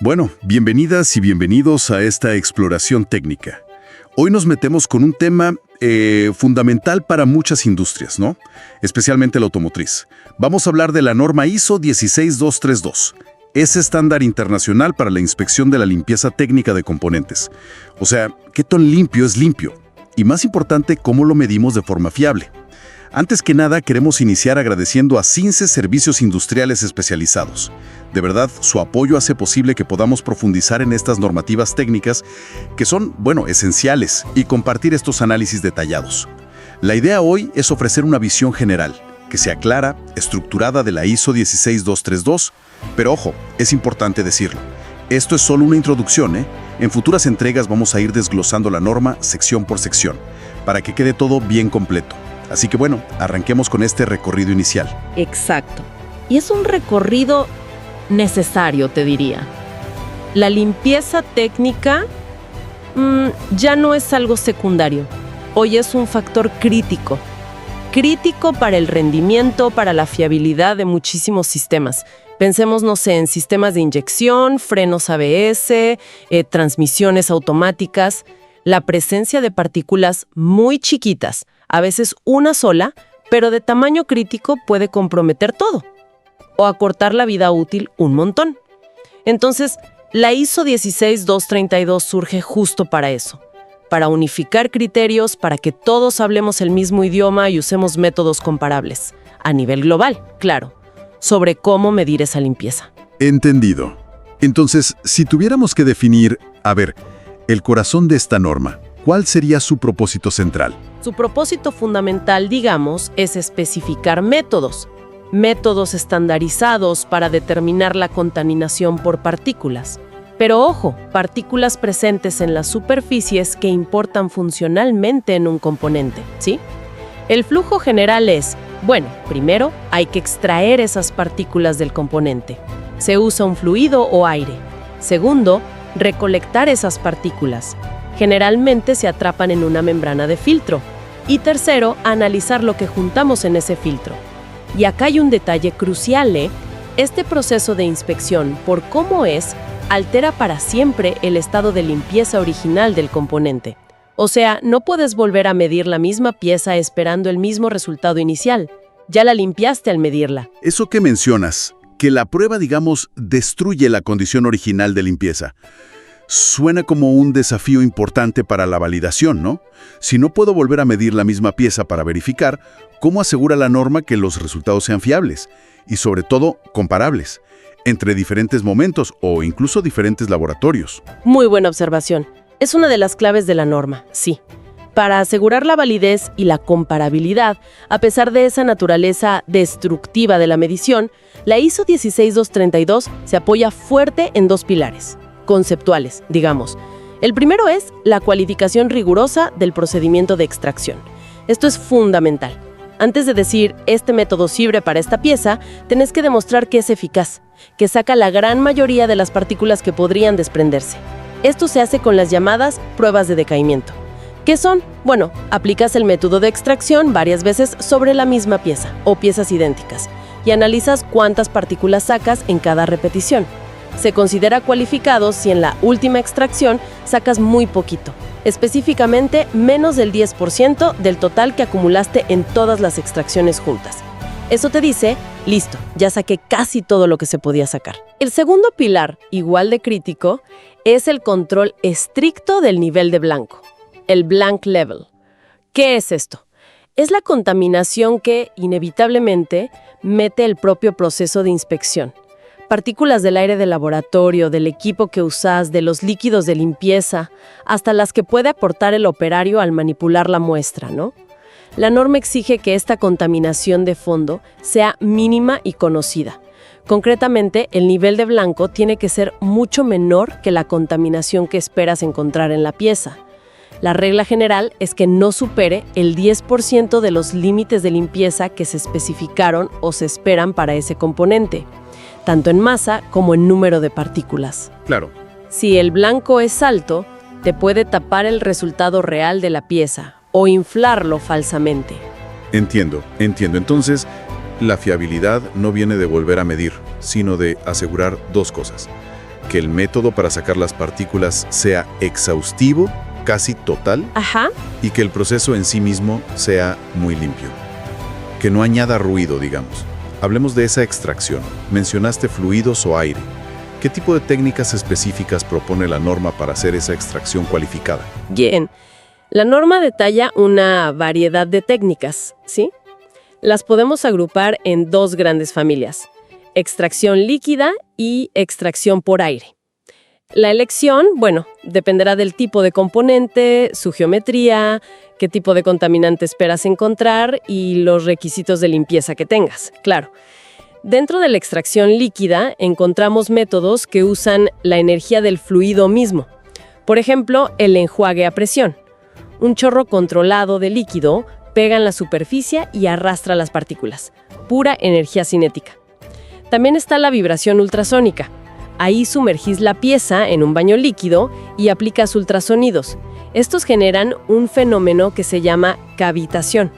Bueno, bienvenidas y bienvenidos a esta exploración técnica. Hoy nos metemos con un tema fundamental para muchas industrias, ¿no? Especialmente la automotriz. Vamos a hablar de la norma ISO 16232. Ese estándar internacional para la inspección de la limpieza técnica de componentes. O sea, ¿qué tan limpio es limpio? Y más importante, ¿cómo lo medimos de forma fiable? Antes que nada, queremos iniciar agradeciendo a CINCE Servicios Industriales Especializados. De verdad, su apoyo hace posible que podamos profundizar en estas normativas técnicas que son, esenciales y compartir estos análisis detallados. La idea hoy es ofrecer una visión general, que sea clara, estructurada de la ISO 16232, pero ojo, es importante decirlo. Esto es solo una introducción, ¿eh? En futuras entregas vamos a ir desglosando la norma sección por sección, para que quede todo bien completo. Así que arranquemos con este recorrido inicial. Exacto. Y es un recorrido necesario, te diría. La limpieza técnica ya no es algo secundario. Hoy es un factor crítico. Crítico para el rendimiento, para la fiabilidad de muchísimos sistemas. Pensemos, en sistemas de inyección, frenos ABS, transmisiones automáticas. La presencia de partículas muy chiquitas, a veces una sola, pero de tamaño crítico puede comprometer todo o acortar la vida útil un montón. Entonces, la ISO 16232 surge justo para eso, para unificar criterios, para que todos hablemos el mismo idioma y usemos métodos comparables, a nivel global, claro, sobre cómo medir esa limpieza. Entendido. Entonces, si tuviéramos que definir, el corazón de esta norma, ¿cuál sería su propósito central? Su propósito fundamental, es especificar métodos estandarizados para determinar la contaminación por partículas. Pero ojo, partículas presentes en las superficies que importan funcionalmente en un componente, ¿sí? El flujo general es, primero hay que extraer esas partículas del componente. Se usa un fluido o aire. Segundo, recolectar esas partículas. Generalmente se atrapan en una membrana de filtro. Y tercero, analizar lo que juntamos en ese filtro. Y acá hay un detalle crucial, Este proceso de inspección, por cómo es, altera para siempre el estado de limpieza original del componente. O sea, no puedes volver a medir la misma pieza esperando el mismo resultado inicial. Ya la limpiaste al medirla. Eso que mencionas, que la prueba, destruye la condición original de limpieza. Suena como un desafío importante para la validación, ¿no? Si no puedo volver a medir la misma pieza para verificar, ¿cómo asegura la norma que los resultados sean fiables? Y sobre todo, comparables, entre diferentes momentos o incluso diferentes laboratorios. Muy buena observación. Es una de las claves de la norma, sí. Para asegurar la validez y la comparabilidad, a pesar de esa naturaleza destructiva de la medición, la ISO 16232 se apoya fuerte en dos pilares conceptuales, El primero es la cualificación rigurosa del procedimiento de extracción. Esto es fundamental. Antes de decir, este método sirve para esta pieza, tenés que demostrar que es eficaz, que saca la gran mayoría de las partículas que podrían desprenderse. Esto se hace con las llamadas pruebas de decaimiento. ¿Qué son? Aplicas el método de extracción varias veces sobre la misma pieza o piezas idénticas y analizas cuántas partículas sacas en cada repetición. Se considera cualificado si en la última extracción sacas muy poquito, específicamente menos del 10% del total que acumulaste en todas las extracciones juntas. Eso te dice, listo, ya saqué casi todo lo que se podía sacar. El segundo pilar, igual de crítico, es el control estricto del nivel de blanco, el blank level. ¿Qué es esto? Es la contaminación que, inevitablemente, mete el propio proceso de inspección. Partículas del aire del laboratorio, del equipo que usas, de los líquidos de limpieza, hasta las que puede aportar el operario al manipular la muestra, ¿no? La norma exige que esta contaminación de fondo sea mínima y conocida. Concretamente, el nivel de blanco tiene que ser mucho menor que la contaminación que esperas encontrar en la pieza. La regla general es que no supere el 10% de los límites de limpieza que se especificaron o se esperan para ese componente, tanto en masa como en número de partículas. Claro. Si el blanco es alto, te puede tapar el resultado real de la pieza o inflarlo falsamente. Entiendo. Entonces, la fiabilidad no viene de volver a medir, sino de asegurar dos cosas. que el método para sacar las partículas sea exhaustivo, casi total, Ajá. y que el proceso en sí mismo sea muy limpio. Que no añada ruido, digamos. Hablemos de esa extracción. Mencionaste fluidos o aire. ¿Qué tipo de técnicas específicas propone la norma para hacer esa extracción cualificada? Bien. La norma detalla una variedad de técnicas, ¿sí? Las podemos agrupar en dos grandes familias: extracción líquida y extracción por aire. La elección, dependerá del tipo de componente, su geometría, qué tipo de contaminante esperas encontrar y los requisitos de limpieza que tengas, claro. Dentro de la extracción líquida encontramos métodos que usan la energía del fluido mismo. Por ejemplo, el enjuague a presión. Un chorro controlado de líquido pega en la superficie y arrastra las partículas. Pura energía cinética. También está la vibración ultrasónica. Ahí sumergís la pieza en un baño líquido y aplicas ultrasonidos. Estos generan un fenómeno que se llama cavitación.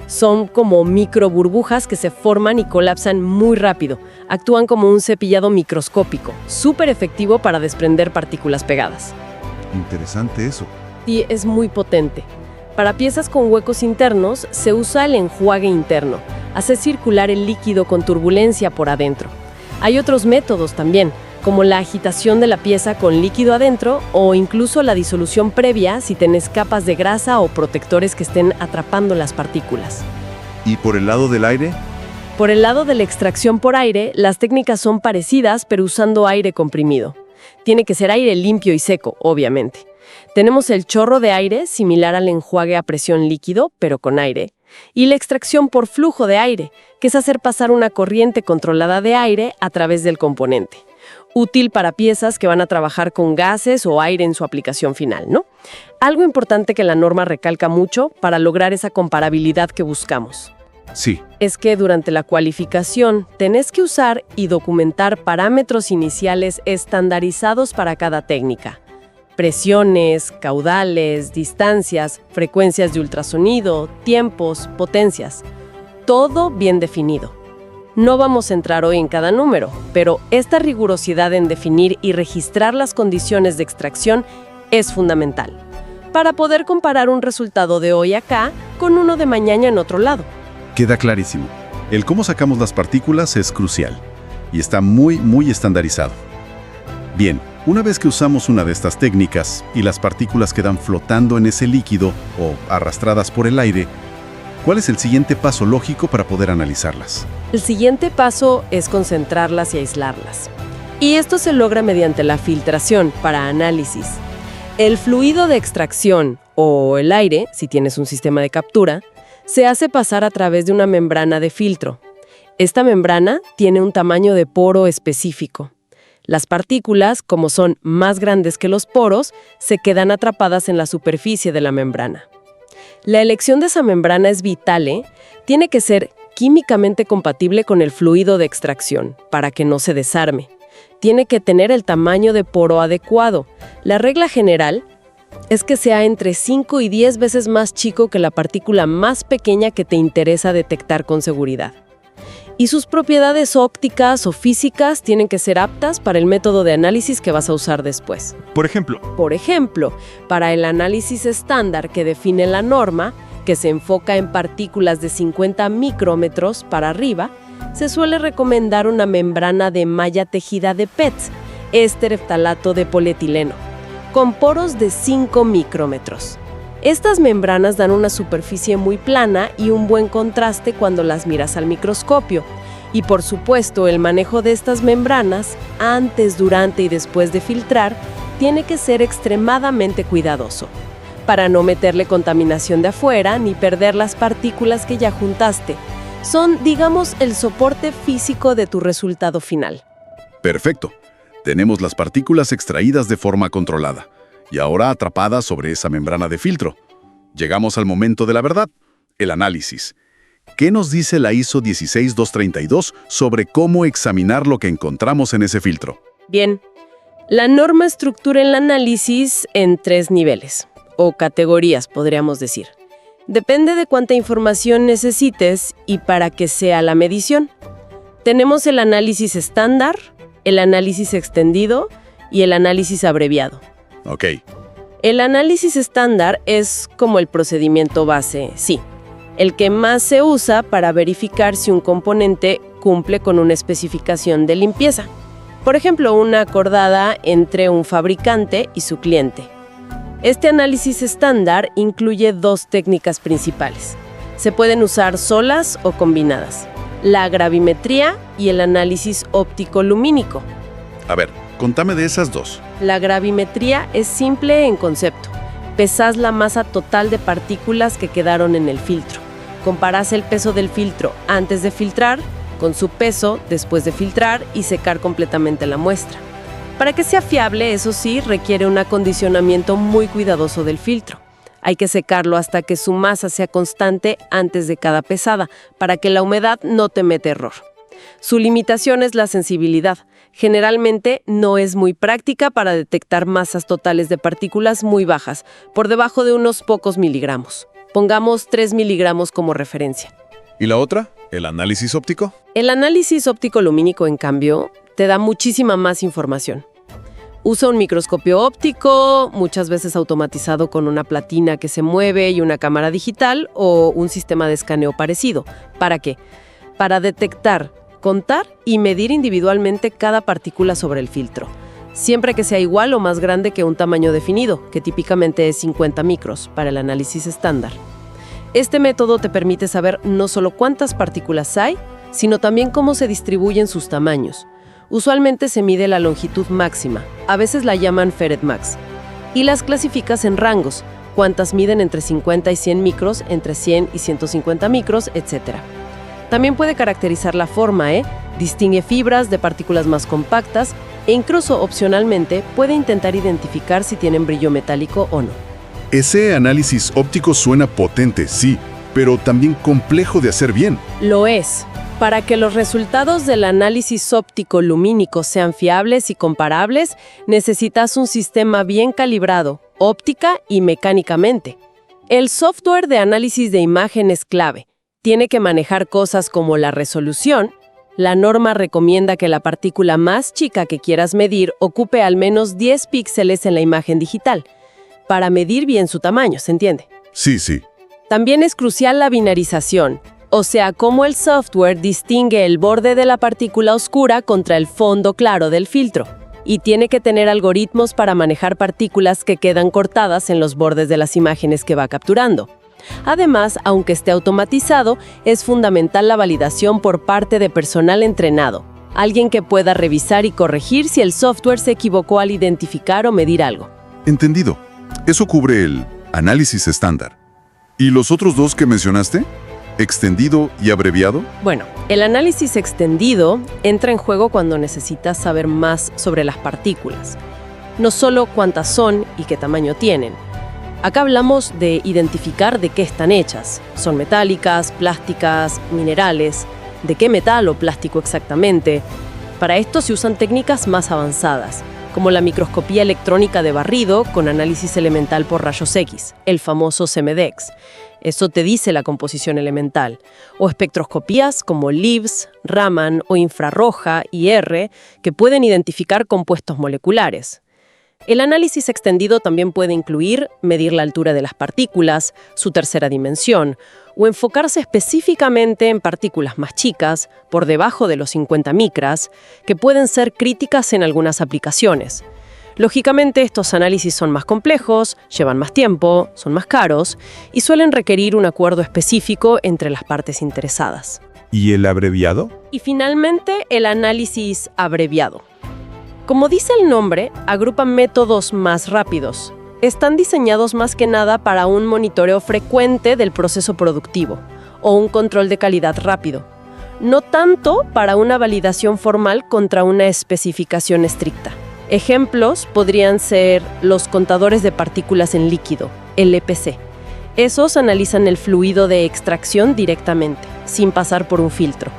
Son como microburbujas que se forman y colapsan muy rápido. Actúan como un cepillado microscópico, súper efectivo para desprender partículas pegadas. Interesante eso. Y es muy potente. Para piezas con huecos internos se usa el enjuague interno. Hace circular el líquido con turbulencia por adentro. Hay otros métodos también, como la agitación de la pieza con líquido adentro o incluso la disolución previa si tenés capas de grasa o protectores que estén atrapando las partículas. ¿Y por el lado del aire? Por el lado de la extracción por aire, las técnicas son parecidas pero usando aire comprimido. Tiene que ser aire limpio y seco, obviamente. Tenemos el chorro de aire, similar al enjuague a presión líquido, pero con aire. Y la extracción por flujo de aire, que es hacer pasar una corriente controlada de aire a través del componente. Útil para piezas que van a trabajar con gases o aire en su aplicación final, ¿no? Algo importante que la norma recalca mucho para lograr esa comparabilidad que buscamos. Sí. Es que durante la cualificación tenés que usar y documentar parámetros iniciales estandarizados para cada técnica. Presiones, caudales, distancias, frecuencias de ultrasonido, tiempos, potencias. Todo bien definido. No vamos a entrar hoy en cada número, pero esta rigurosidad en definir y registrar las condiciones de extracción es fundamental para poder comparar un resultado de hoy acá con uno de mañana en otro lado. Queda clarísimo. El cómo sacamos las partículas es crucial y está muy estandarizado. Bien, una vez que usamos una de estas técnicas y las partículas quedan flotando en ese líquido o arrastradas por el aire, ¿cuál es el siguiente paso lógico para poder analizarlas? El siguiente paso es concentrarlas y aislarlas. Y esto se logra mediante la filtración para análisis. El fluido de extracción, o el aire, si tienes un sistema de captura, se hace pasar a través de una membrana de filtro. Esta membrana tiene un tamaño de poro específico. Las partículas, como son más grandes que los poros, se quedan atrapadas en la superficie de la membrana. La elección de esa membrana es vital, ¿eh? Tiene que ser químicamente compatible con el fluido de extracción, para que no se desarme. Tiene que tener el tamaño de poro adecuado. La regla general es que sea entre 5 y 10 veces más chico que la partícula más pequeña que te interesa detectar con seguridad. Y sus propiedades ópticas o físicas tienen que ser aptas para el método de análisis que vas a usar después. Por ejemplo, para el análisis estándar que define la norma, que se enfoca en partículas de 50 micrómetros para arriba, se suele recomendar una membrana de malla tejida de PETS, éster eftalato de polietileno, con poros de 5 micrómetros. Estas membranas dan una superficie muy plana y un buen contraste cuando las miras al microscopio. Y por supuesto, el manejo de estas membranas, antes, durante y después de filtrar, tiene que ser extremadamente cuidadoso, para no meterle contaminación de afuera ni perder las partículas que ya juntaste. Son, digamos, el soporte físico de tu resultado final. perfecto. Tenemos las partículas extraídas de forma controlada y ahora atrapadas sobre esa membrana de filtro. Llegamos al momento de la verdad, el análisis. ¿Qué nos dice la ISO 16232 sobre cómo examinar lo que encontramos en ese filtro? Bien, la norma estructura el análisis en 3 niveles, o categorías, podríamos decir. Depende de cuánta información necesites y para qué sea la medición. Tenemos el análisis estándar, el análisis extendido y el análisis abreviado. Ok. El análisis estándar es como el procedimiento base, sí, el que más se usa para verificar si un componente cumple con una especificación de limpieza. Por ejemplo, una acordada entre un fabricante y su cliente. Este análisis estándar incluye dos técnicas principales. Se pueden usar solas o combinadas: la gravimetría y el análisis óptico-lumínico. A ver, contame de esas dos. La gravimetría es simple en concepto. Pesas la masa total de partículas que quedaron en el filtro. Comparás el peso del filtro antes de filtrar con su peso después de filtrar y secar completamente la muestra. Para que sea fiable, eso sí, requiere un acondicionamiento muy cuidadoso del filtro. Hay que secarlo hasta que su masa sea constante antes de cada pesada, para que la humedad no te meta error. Su limitación es la sensibilidad. Generalmente no es muy práctica para detectar masas totales de partículas muy bajas, por debajo de unos pocos miligramos. Pongamos 3 miligramos como referencia. ¿Y la otra? ¿El análisis óptico? El análisis óptico-lumínico, en cambio, te da muchísima más información. Usa un microscopio óptico, muchas veces automatizado con una platina que se mueve y una cámara digital o un sistema de escaneo parecido. ¿Para qué? Para detectar, contar y medir individualmente cada partícula sobre el filtro, siempre que sea igual o más grande que un tamaño definido, que típicamente es 50 micros para el análisis estándar. Este método te permite saber no solo cuántas partículas hay, sino también cómo se distribuyen sus tamaños. Usualmente se mide la longitud máxima, a veces la llaman Fered Max, y las clasificas en rangos, cuántas miden entre 50 y 100 micros, entre 100 y 150 micros, etc. También puede caracterizar la forma, distingue fibras de partículas más compactas e incluso, opcionalmente, puede intentar identificar si tienen brillo metálico o no. Ese análisis óptico suena potente, sí, pero también complejo de hacer bien. Lo es. Para que los resultados del análisis óptico-lumínico sean fiables y comparables, necesitas un sistema bien calibrado, óptica y mecánicamente. El software de análisis de imagen es clave. Tiene que manejar cosas como la resolución. La norma recomienda que la partícula más chica que quieras medir ocupe al menos 10 píxeles en la imagen digital, para medir bien su tamaño, ¿se entiende? Sí, sí. También es crucial la binarización. O sea, cómo el software distingue el borde de la partícula oscura contra el fondo claro del filtro. Y tiene que tener algoritmos para manejar partículas que quedan cortadas en los bordes de las imágenes que va capturando. Además, aunque esté automatizado, es fundamental la validación por parte de personal entrenado. Alguien que pueda revisar y corregir si el software se equivocó al identificar o medir algo. Entendido. Eso cubre el análisis estándar. ¿Y los otros dos que mencionaste? ¿Extendido y abreviado? Bueno, el análisis extendido entra en juego cuando necesitas saber más sobre las partículas. No solo cuántas son y qué tamaño tienen. Acá hablamos de identificar de qué están hechas. ¿Son metálicas, plásticas, minerales? ¿De qué metal o plástico exactamente? Para esto se usan técnicas más avanzadas, como la microscopía electrónica de barrido con análisis elemental por rayos X, el famoso CMDX. Eso te dice la composición elemental. O espectroscopías como LIBS, Raman o infrarroja y R, que pueden identificar compuestos moleculares. El análisis extendido también puede incluir medir la altura de las partículas, su tercera dimensión, o enfocarse específicamente en partículas más chicas, por debajo de los 50 micras, que pueden ser críticas en algunas aplicaciones. Lógicamente, estos análisis son más complejos, llevan más tiempo, son más caros y suelen requerir un acuerdo específico entre las partes interesadas. ¿Y el abreviado? Y finalmente, el análisis abreviado. Como dice el nombre, agrupan métodos más rápidos. Están diseñados más que nada para un monitoreo frecuente del proceso productivo o un control de calidad rápido, no tanto para una validación formal contra una especificación estricta. Ejemplos podrían ser los contadores de partículas en líquido, LPC. Esos analizan el fluido de extracción directamente, sin pasar por un filtro.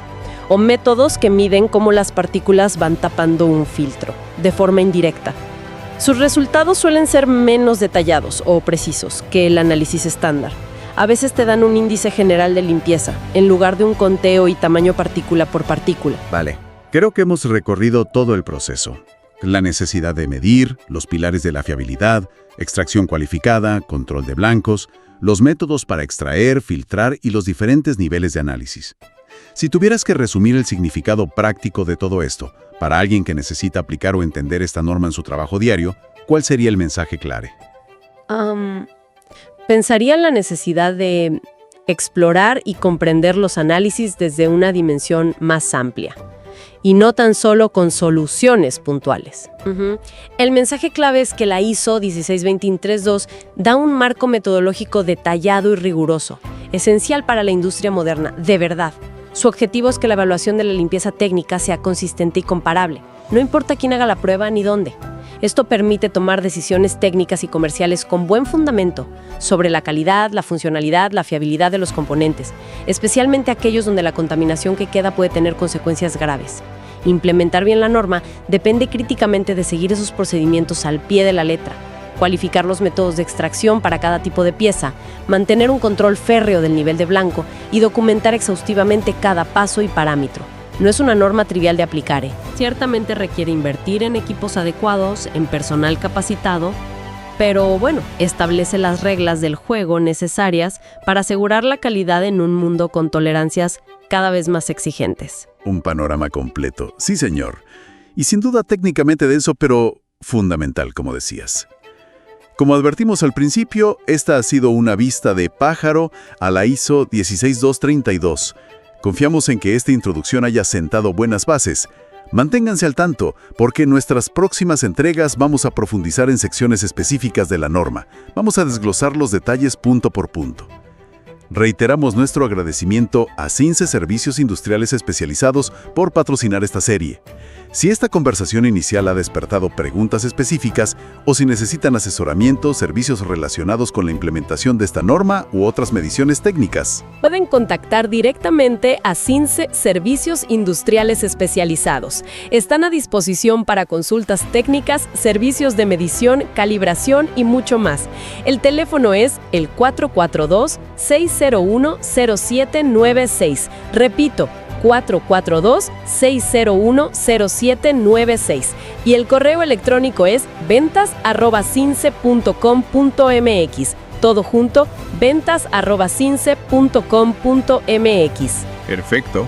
O métodos que miden cómo las partículas van tapando un filtro, de forma indirecta. Sus resultados suelen ser menos detallados o precisos que el análisis estándar. A veces te dan un índice general de limpieza, en lugar de un conteo y tamaño partícula por partícula. Vale. Creo que hemos recorrido todo el proceso. La necesidad de medir, los pilares de la fiabilidad, extracción cualificada, control de blancos, los métodos para extraer, filtrar y los diferentes niveles de análisis. Si tuvieras que resumir el significado práctico de todo esto, para alguien que necesita aplicar o entender esta norma en su trabajo diario, ¿cuál sería el mensaje clave? Pensaría en la necesidad de explorar y comprender los análisis desde una dimensión más amplia, y no tan solo con soluciones puntuales. El mensaje clave es que la ISO 16223.2 da un marco metodológico detallado y riguroso, esencial para la industria moderna, de verdad. Su objetivo es que la evaluación de la limpieza técnica sea consistente y comparable, no importa quién haga la prueba ni dónde. Esto permite tomar decisiones técnicas y comerciales con buen fundamento sobre la calidad, la funcionalidad, la fiabilidad de los componentes, especialmente aquellos donde la contaminación que queda puede tener consecuencias graves. Implementar bien la norma depende críticamente de seguir esos procedimientos al pie de la letra, cualificar los métodos de extracción para cada tipo de pieza, mantener un control férreo del nivel de blanco y documentar exhaustivamente cada paso y parámetro. No es una norma trivial de aplicar. Ciertamente requiere invertir en equipos adecuados, en personal capacitado, pero bueno, establece las reglas del juego necesarias para asegurar la calidad en un mundo con tolerancias cada vez más exigentes. Un panorama completo, sí señor. Y sin duda técnicamente denso, pero fundamental, como decías. Como advertimos al principio, esta ha sido una vista de pájaro a la ISO 16232. Confiamos en que esta introducción haya sentado buenas bases. Manténganse al tanto, porque en nuestras próximas entregas vamos a profundizar en secciones específicas de la norma. Vamos a desglosar los detalles punto por punto. Reiteramos nuestro agradecimiento a CINCE Servicios Industriales Especializados por patrocinar esta serie. Si esta conversación inicial ha despertado preguntas específicas o si necesitan asesoramiento o servicios relacionados con la implementación de esta norma u otras mediciones técnicas, pueden contactar directamente a CINCE Servicios Industriales Especializados. Están a disposición para consultas técnicas, servicios de medición, calibración y mucho más. El teléfono es el 442-601-0796. Repito, 442-601-0796 y el correo electrónico es ventas@cince.com.mx. Todo junto, ventas@cince.com.mx. Perfecto.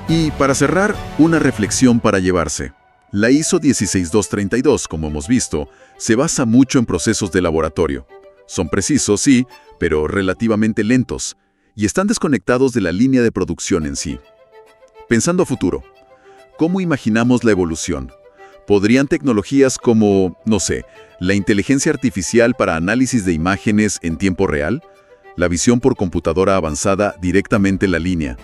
Y para cerrar, una reflexión para llevarse. La ISO 16232, como hemos visto, se basa mucho en procesos de laboratorio. Son precisos, sí, pero relativamente lentos, y están desconectados de la línea de producción en sí. Pensando a futuro, ¿cómo imaginamos la evolución? ¿Podrían tecnologías como, no sé, la inteligencia artificial para análisis de imágenes en tiempo real, la visión por computadora avanzada directamente en la línea,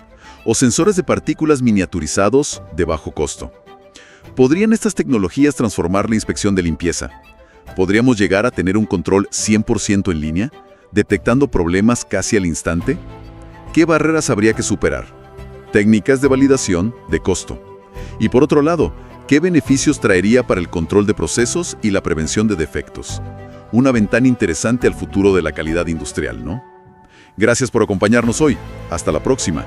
o sensores de partículas miniaturizados de bajo costo? ¿Podrían estas tecnologías transformar la inspección de limpieza? ¿Podríamos llegar a tener un control 100% en línea, detectando problemas casi al instante? ¿Qué barreras habría que superar? Técnicas de validación de costo. Y por otro lado, ¿qué beneficios traería para el control de procesos y la prevención de defectos? Una ventana interesante al futuro de la calidad industrial, ¿no? Gracias por acompañarnos hoy. Hasta la próxima.